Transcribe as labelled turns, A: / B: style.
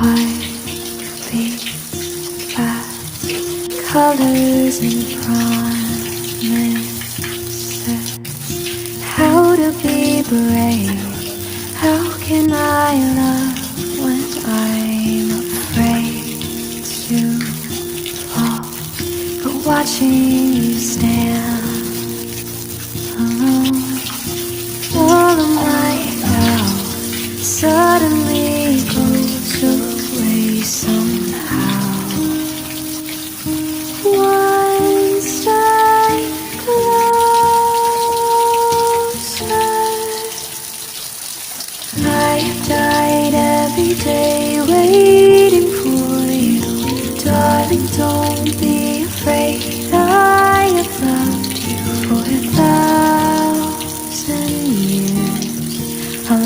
A: heart beats fast, colors and promises. How to be brave? How can I love when I'm afraid to fall? But watching you stand alone, all of my doubt suddenly goes away somehow. One step closer, I've